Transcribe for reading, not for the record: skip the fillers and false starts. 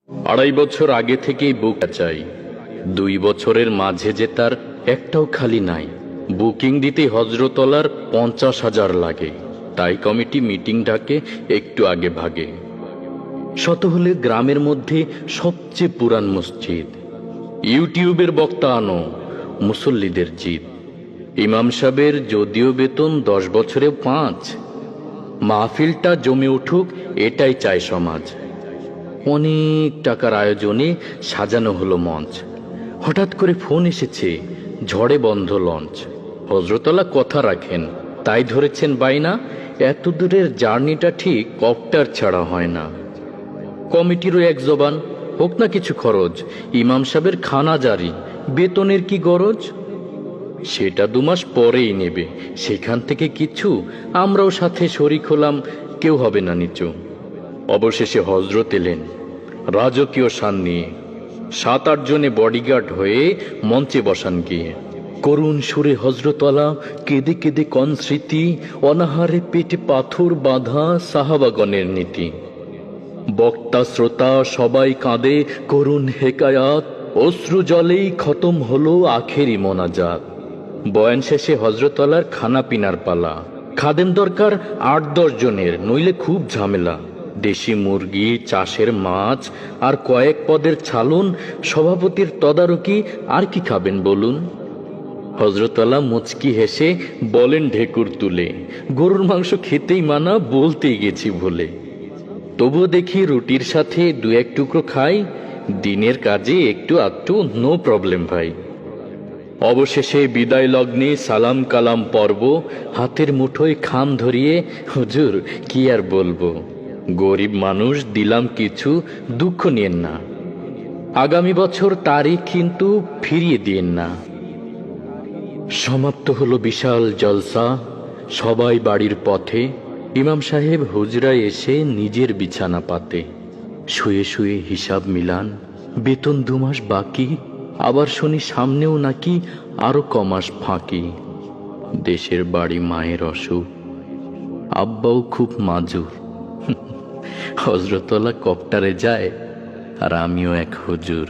2.5 বছর আগে থেকেই বুক চাই। 2 বছরের মাঝে যে তার একটাও খালি নাই। বুকিং দিতে হজরতলার 50,000 লাগে। তাই কমিটি মিটিং ডাকে একটু আগে ভাগে। শত হলে গ্রামের মধ্যে সবচেয়ে পুরান মসজিদ। ইউটিউবের বক্তা আনো, মুসল্লিদের জিদ। ইমাম সাহেবের যদিও বেতন 10 বছরে 5। মাহফিলটা জমে উঠুক এটাই চায় সমাজ। অনেক টাকার আয়োজনে সাজানো হলো মঞ্চ। হঠাৎ করে ফোন এসেছে, ঝড়ে বন্ধ লঞ্চ। হজরতলা কথা রাখেন, তাই ধরেছেন বাইনা, এত দূরের জার্নিটা ঠিক কপ্টার ছাড়া হয় না। কমিটিরও এক জবান, হোক না কিছু খরচ, ইমাম সাহেবের খানা জারি, বেতনের কি গরজ। সেটা 2 মাস পরেই নেবে, সেখান থেকে কিছু আমরাও সাথে শরিক হলাম, কেউ হবে না নিচু। অবশেষে হজরত এলেন রাজকীয় শান নিয়ে। 7-8 জনে বডিগার্ড হয়ে মঞ্চে বসান গিয়ে। করুণ সুরে হজরতওয়ালা কেঁদে কেঁদে কন স্মৃতি, অনাহারে পেটে পাথর বাঁধা সাহাবাগণের নীতি। বক্তা শ্রোতা সবাই কাঁদে করুণ হেকায়াত, অশ্রু জলেই খতম হলো আখেরি মোনাজাত। বয়ান শেষে হজরতওয়ালার খানা পিনার পালা। খাদেম দরকার 8-10 জনের, নইলে খুব ঝামেলা। দেশি মুরগি, চাষের মাছ আর কয়েক পদের ছালন, সভাপতির তদারকি, আর কি খাবেন বলুন। হজরতওয়ালা মুচকি হেসে বলেন ঢেকুর তুলে, গরুর মাংস খেতেই মানা, বলতেই গেছি ভুলে। তবুও দেখি রুটির সাথে 2-1 টুকরো খাই, দিনের কাজে একটু আধটু নো প্রবলেম ভাই। অবশেষে বিদায় লগ্নে সালাম কালাম পর্ব, হাতের মুঠোয় খাম ধরিয়ে, হুজুর কি আর বলবো, গরিব মানুষ, দিলাম কিছু, দুঃখ নিয়েন না। আগামী বছর তারিখ কিন্তু ফিরিয়ে দিয়েন না। সমাপ্ত হলো বিশাল জলসা, সবাই বাড়ির পথে। ইমাম সাহেব হুজরায় এসে নিজের বিছানা পাতে। শুয়ে শুয়ে হিসাব মিলান, বেতন 2 মাস বাকি, আবার শুনি সামনেও নাকি আরো কমাস ফাঁকি। দেশের বাড়ি মায়ের অসুখ, আব্বাও খুব মাজুর। হজরতওয়ালা কপ্টারে যায় আর আমিও এক হুজুর।